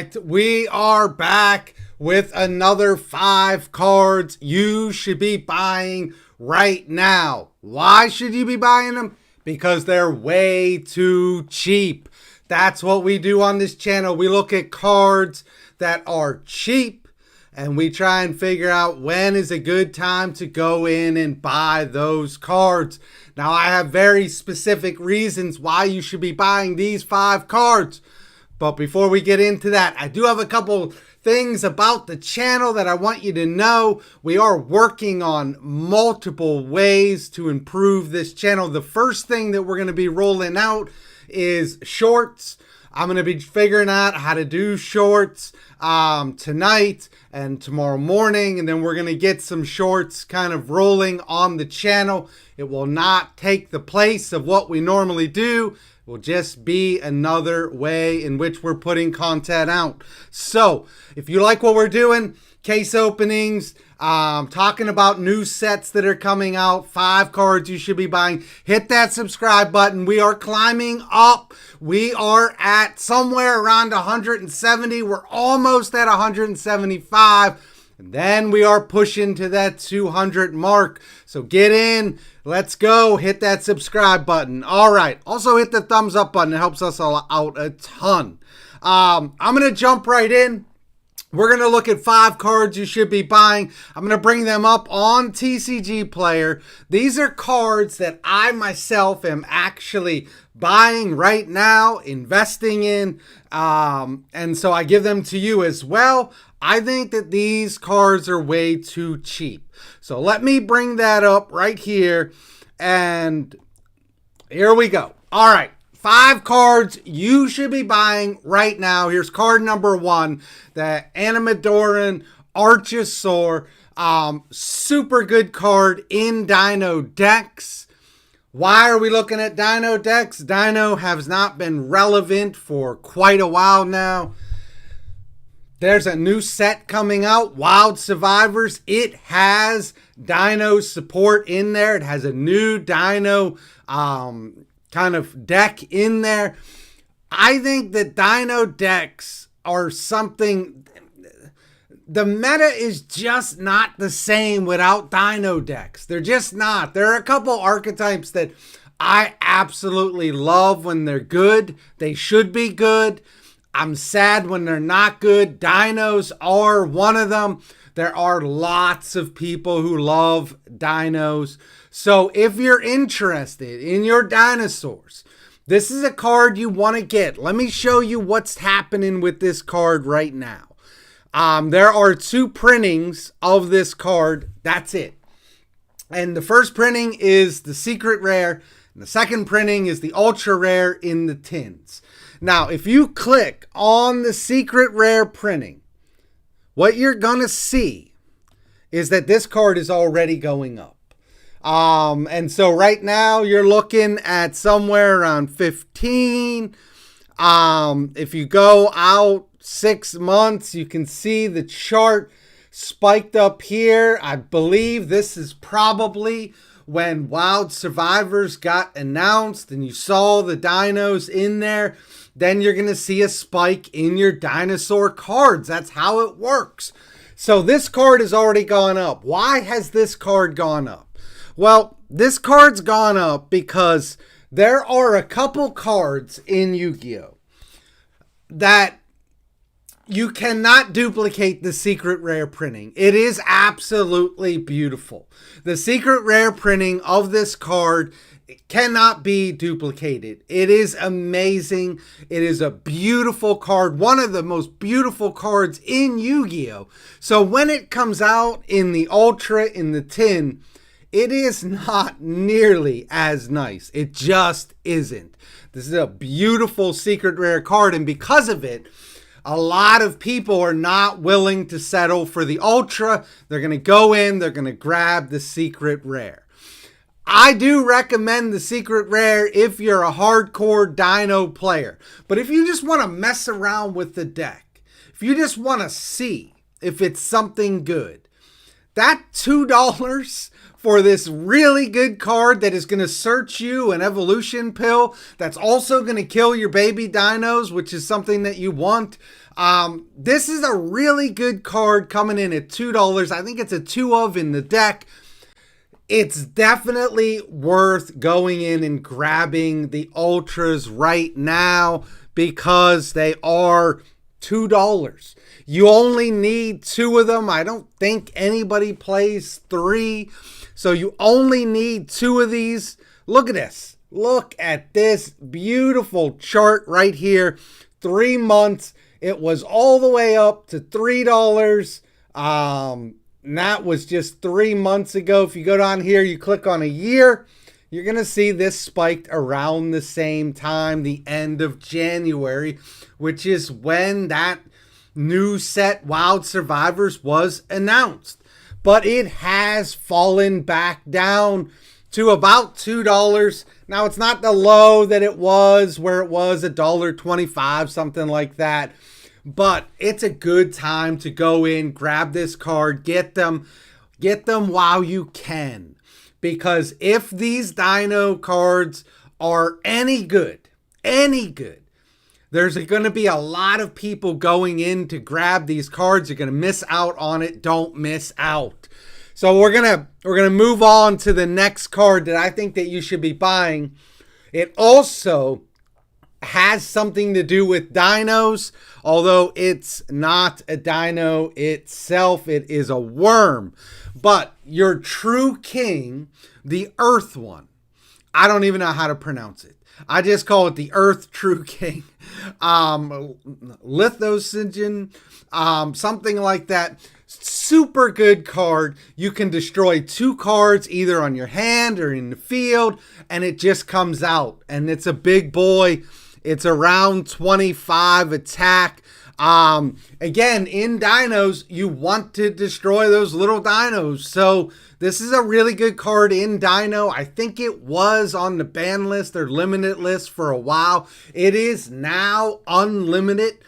right, we are back with another 5 cards you should be buying right now. Why should you be buying them? Because they're way too cheap. That's what we do on this channel. We look at cards that are cheap and we try and figure out when is a good time to go in and buy those cards. Now, I have very specific reasons why you should be buying these 5 cards. But before we get into that, I do have a couple things about the channel that I want you to know. We are working on multiple ways to improve this channel. The first thing that we're going to be rolling out is shorts. I'm going to be figuring out how to do shorts tonight and tomorrow morning, and then we're going to get some shorts kind of rolling on the channel. It will not take the place of what we normally do. It will just be another way in which we're putting content out. So if you like what we're doing, case openings, talking about new sets that are coming out, 5 cards you should be buying, hit that subscribe button. We are climbing up. We are at somewhere around 170. We're almost at 175. And then we are pushing to that 200 mark. So get in. Let's go. Hit that subscribe button. All right. Also hit the thumbs up button. It helps us out a ton. I'm going to jump right in. We're going to look at 5 cards you should be buying. I'm going to bring them up on TCG Player. These are cards that I myself am actually buying right now, investing in. And so I give them to you as well. I think that these cards are way too cheap. So let me bring that up right here. And here we go. All right. 5 cards you should be buying right now. Here's card number 1, the Animadoran Archosaur. Super good card in Dino decks. Why are we looking at Dino decks? Dino has not been relevant for quite a while now. There's a new set coming out, Wild Survivors. It has Dino support in there. It has a new Dino kind of deck in there. I think that Dino decks are something, the meta is just not the same without Dino decks. They're just not. There are a couple archetypes that I absolutely love when they're good. They should be good. I'm sad when they're not good. Dinos are one of them. There are lots of people who love dinos. So if you're interested in your dinosaurs, this is a card you want to get. Let me show you what's happening with this card right now. There are 2 printings of this card. That's it. And the first printing is the secret rare. And the second printing is the ultra rare in the tins. Now, if you click on the secret rare printing, what you're going to see is that this card is already going up. And so right now you're looking at somewhere around 15. If you go out 6 months, you can see the chart spiked up here. I believe this is probably when Wild Survivors got announced and you saw the dinos in there. Then you're going to see a spike in your dinosaur cards. That's how it works. So this card has already gone up. Why has this card gone up? Well, this card's gone up because there are a couple cards in Yu-Gi-Oh! That you cannot duplicate the secret rare printing. It is absolutely beautiful. The secret rare printing of this card cannot be duplicated. It is amazing. It is a beautiful card. One of the most beautiful cards in Yu-Gi-Oh! So when it comes out in the Ultra, in the tin, it is not nearly as nice. It just isn't. This is a beautiful secret rare card, and because of it, a lot of people are not willing to settle for the Ultra. They're going to go in, they're going to grab the secret rare. I do recommend the secret rare if you're a hardcore dino player. But if you just want to mess around with the deck, if you just want to see if it's something good, that $2 for this really good card that is going to search you an evolution pill that's also going to kill your baby dinos, which is something that you want. This is a really good card coming in at $2. I think it's a 2 of in the deck. It's definitely worth going in and grabbing the Ultras right now because they are $2. You only need 2 of them. I don't think anybody plays 3. So you only need 2 of these. Look at this. Look at this beautiful chart right here. 3 months. It was all the way up to $3. And that was just 3 months ago. If you go down here, you click on a year, you're going to see this spiked around the same time, the end of January, which is when that new set Wild Survivors was announced. But it has fallen back down to about $2. Now, it's not the low that it was where it was $1.25, something like that. But it's a good time to go in, grab this card, get them while you can. Because if these dino cards are any good, there's going to be a lot of people going in to grab these cards. You're going to miss out on it. Don't miss out. So we're going to move on to the next card that I think that you should be buying. It also has something to do with dinos, although it's not a dino itself. It is a worm. But your true king, the Earth one, I don't even know how to pronounce it. I just call it the Earth True King. Lithocygen, something like that. Super good card. You can destroy 2 cards either on your hand or in the field, and it just comes out. And it's a big boy. It's around 25 attack. Again, in dinos, you want to destroy those little dinos. So this is a really good card in dino. I think it was on the ban list or limited list for a while. It is now unlimited.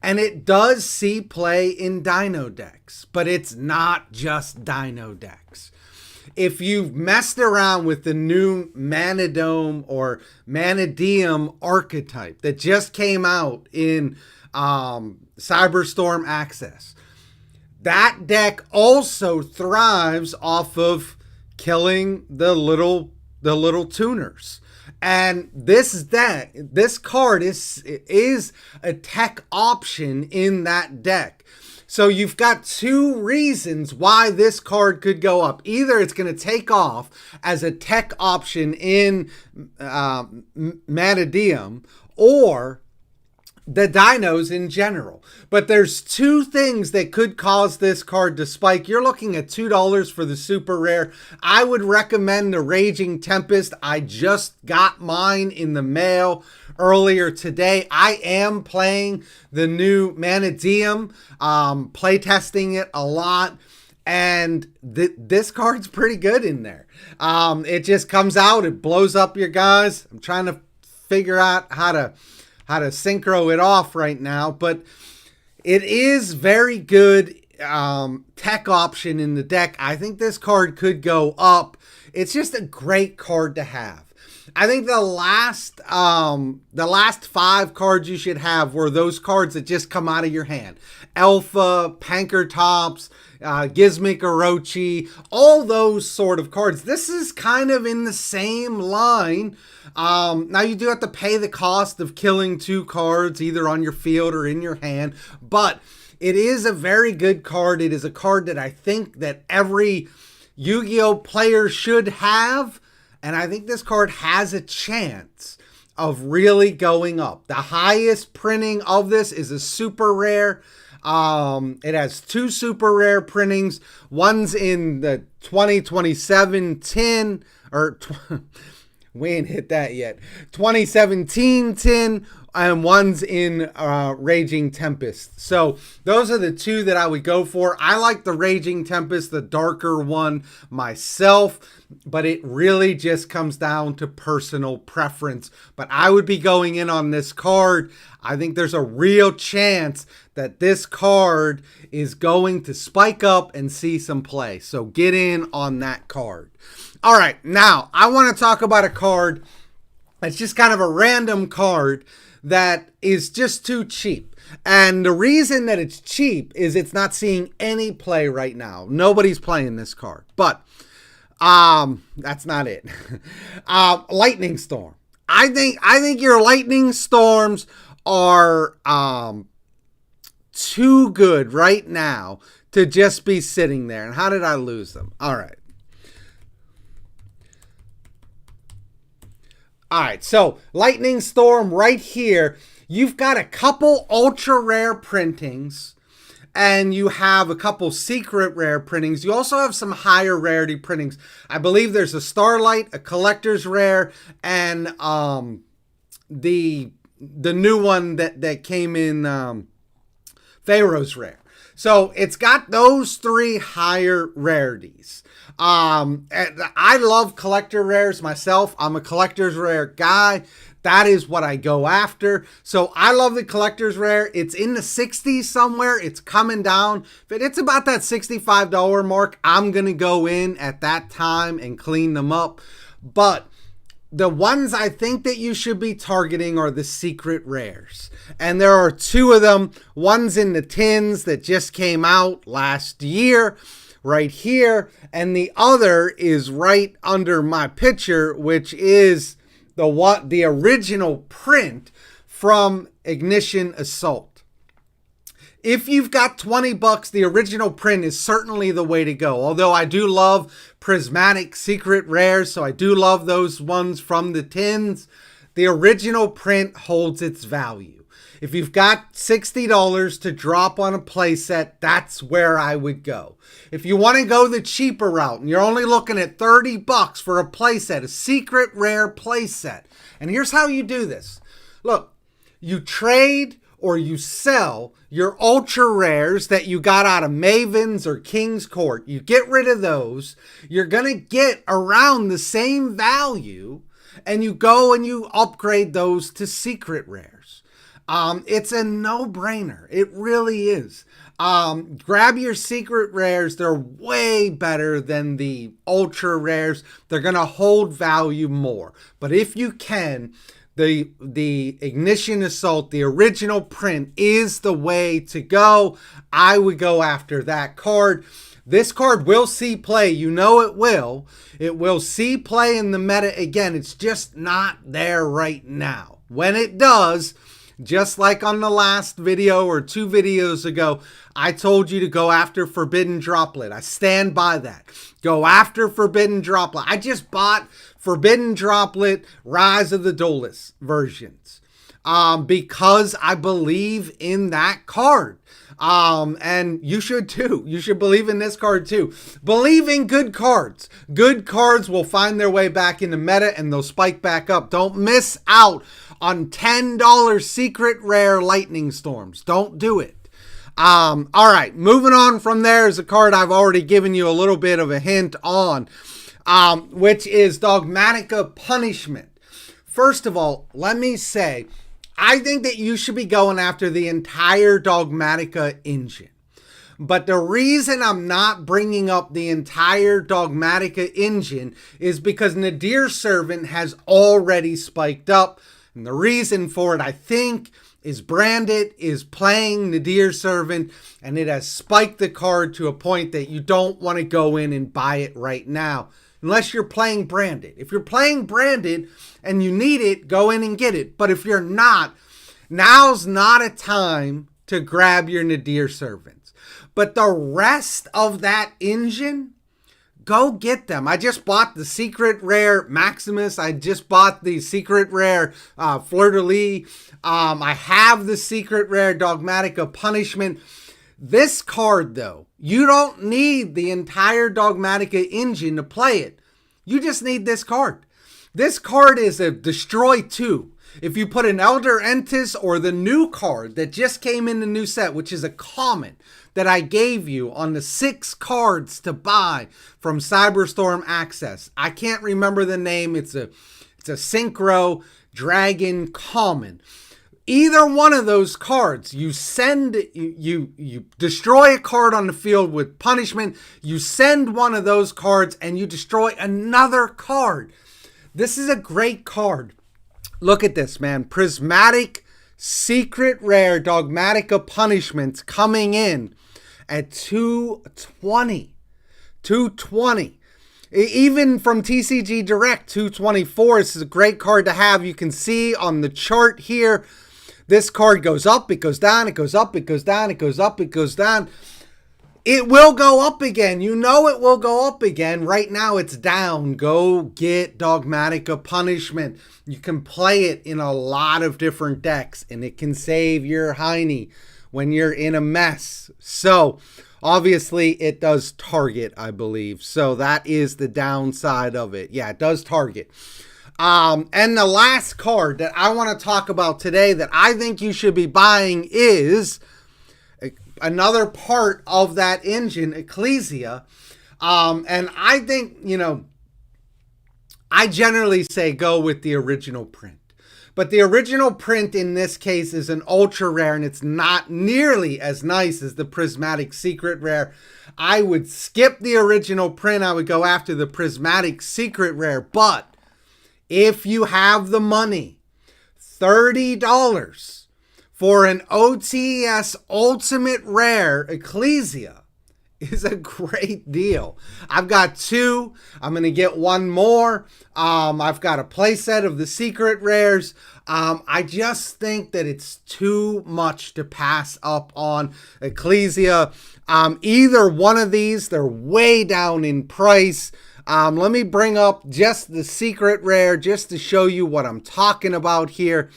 And it does see play in dino decks. But it's not just dino decks. If you've messed around with the new Manadome or Manadium archetype that just came out in Cyberstorm Access, that deck also thrives off of killing the little tuners. And this card is a tech option in that deck. So you've got 2 reasons why this card could go up. Either it's going to take off as a tech option in Manadium, or the dinos in general. But there's 2 things that could cause this card to spike. You're looking at $2 for the super rare. I would recommend the Raging Tempest. I just got mine in the mail earlier today. I am playing the new Manadium, playtesting it a lot. And this card's pretty good in there. It just comes out, it blows up your guys. I'm trying to figure out how to synchro it off right now, but it is very good tech option in the deck. I think this card could go up. It's just a great card to have. I think the last 5 cards you should have were those cards that just come out of your hand. Alpha, Pankertops, Gizmic Orochi, all those sort of cards. This is kind of in the same line. Now you do have to pay the cost of killing 2 cards either on your field or in your hand, but it is a very good card. It is a card that I think that every Yu-Gi-Oh player should have, and I think this card has a chance of really going up. The highest printing of this is a super rare. It has 2 super rare printings. One's in the 2027 tin, or we ain't hit that yet. 2017 tin, and one's in Raging Tempest. So those are the two that I would go for. I like the Raging Tempest, the darker one myself, but it really just comes down to personal preference. But I would be going in on this card. I think there's a real chance that this card is going to spike up and see some play. So get in on that card. All right, now I want to talk about a card that's just kind of a random card that is just too cheap. And the reason that it's cheap is it's not seeing any play right now. Nobody's playing this card. But that's not it. Lightning Storm. I think your Lightning Storms are too good right now to just be sitting there. And how did I lose them? All right. All right, so Lightning Storm right here. You've got a couple ultra rare printings, and you have a couple secret rare printings. You also have some higher rarity printings. I believe there's a Starlight, a collector's rare, and the new one that came in Pharaoh's rare. So it's got those three higher rarities. I love collector rares myself. I'm a collector's rare guy. That is what I go after. So I love the collector's rare. It's in the 60s somewhere. It's coming down. If it's about that $65 mark, I'm going to go in at that time and clean them up. But the ones I think that you should be targeting are the secret rares. And there are two of them. One's in the tins that just came out last year, right here. And the other is right under my picture, which is the original print from Ignition Assault. If you've got $20, the original print is certainly the way to go. Although I do love prismatic secret rares, so I do love those ones from the tins. The original print holds its value. If you've got $60 to drop on a playset, that's where I would go. If you want to go the cheaper route and you're only looking at $30 for a playset, a secret rare playset, and here's how you do this. Look, you trade or you sell your ultra rares that you got out of Maven's or King's Court. You get rid of those. You're going to get around the same value, and you go and you upgrade those to secret rares. It's a no-brainer. It really is. Grab your secret rares. They're way better than the ultra rares. They're going to hold value more. But if you can, the Ignition Assault, the original print, is the way to go. I would go after that card. This card will see play. You know it will. It will see play in the meta again. It's just not there right now. When it does, just like on the last video or two videos ago, I told you to go after Forbidden Droplet. I stand by that. Go after Forbidden Droplet. I just bought Forbidden Droplet Rise of the Duelists versions because I believe in that card. And you should too. You should believe in this card too. Believe in good cards. Good cards will find their way back in the meta and they'll spike back up. Don't miss out on $10 secret rare Lightning Storms. Don't do it. All right, moving on from there is a card I've already given you a little bit of a hint on, which is Dogmatica Punishment. First of all, let me say, I think that you should be going after the entire Dogmatica engine. But the reason I'm not bringing up the entire Dogmatica engine is because Nadir Servant has already spiked up. And the reason for it, I think, is Branded is playing Nadir Servant, and it has spiked the card to a point that you don't want to go in and buy it right now, unless you're playing Branded. If you're playing Branded and you need it, go in and get it. But if you're not, now's not a time to grab your Nadir Servants. But the rest of that engine, go get them. I just bought the secret rare Maximus. I just bought the secret rare Fleur-de-Lis. I have the secret rare Dogmatica Punishment. This card, though, you don't need the entire Dogmatica engine to play it. You just need this card. This card is a Destroy 2. If you put an Elder Entis or the new card that just came in the new set, which is a common that I gave you on the 6 cards to buy from Cyberstorm Access. I can't remember the name. It's a Synchro Dragon common. Either one of those cards, you destroy a card on the field with punishment, you send one of those cards and you destroy another card. This is a great card. Look at this, man. Prismatic Secret Rare Dogmatica Punishments coming in at 220. 220. Even from TCG Direct, 224. This is a great card to have. You can see on the chart here, this card goes up, it goes down, it goes up, it goes down, it goes up, it goes down. It will go up again. You know it will go up again. Right now it's down. Go get Dogmatica Punishment. You can play it in a lot of different decks, and it can save your hiney when you're in a mess. So, obviously, it does target, I believe. So, that is the downside of it. Yeah, it does target. And the last card that I want to talk about today that I think you should be buying is another part of that engine, Ecclesia. And I think, I generally say go with the original print. But the original print in this case is an ultra rare, and it's not nearly as nice as the Prismatic Secret Rare. I would skip the original print. I would go after the Prismatic Secret Rare. But if you have the money, $30 for an OTS Ultimate Rare Ecclesia is a great deal. I've got 2. I'm going to get 1 more. I've got a playset of the Secret Rares. I just think that it's too much to pass up on Ecclesia. Either one of these, they're way down in price. Let me bring up just the Secret Rare just to show you what I'm talking about here.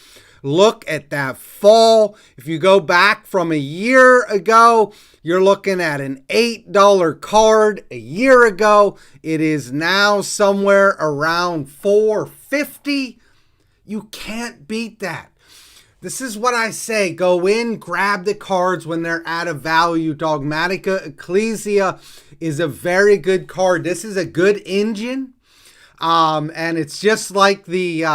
Look at that fall. If you go back from a year ago, you're looking at an $8 card. A year ago, it is now somewhere around $4.50. You can't beat that. This is what I say. Go in, grab the cards when they're at a value. Dogmatica Ecclesia is a very good card. This is a good engine. And it's just like the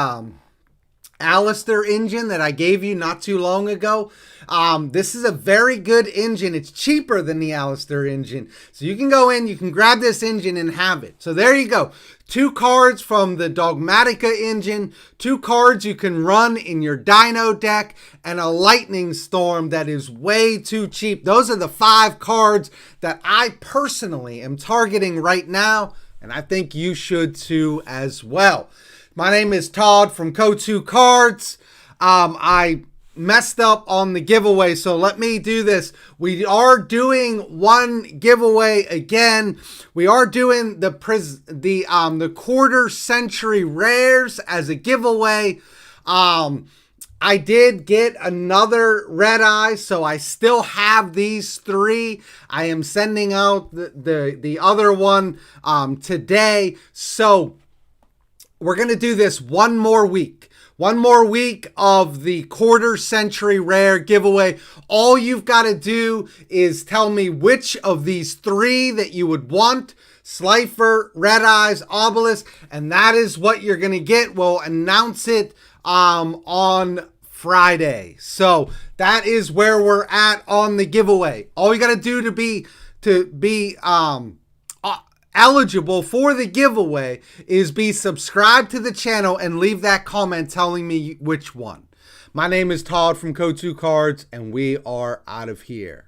Alistair engine that I gave you not too long ago. This is a very good engine. It's cheaper than the Alistair engine. So you can go in, you can grab this engine and have it. So there you go. 2 cards from the Dogmatica engine, 2 cards you can run in your Dino deck, and a Lightning Storm that is way too cheap. Those are the 5 cards that I personally am targeting right now, and I think you should too as well. My name is Todd from Go2 Cards. I messed up on the giveaway, so let me do this. We are doing one giveaway again. We are doing the quarter century rares as a giveaway. I did get another red eye, so I still have these 3. I am sending out the other one today. So we're going to do this one more week. One more week of the quarter century rare giveaway. All you've got to do is tell me which of these 3 that you would want. Slifer, Red Eyes, Obelisk, and that is what you're going to get. We'll announce it on Friday. So that is where we're at on the giveaway. All you got to do to be eligible for the giveaway is be subscribed to the channel and leave that comment telling me which one. My name is Todd from Go2 Cards, and we are out of here.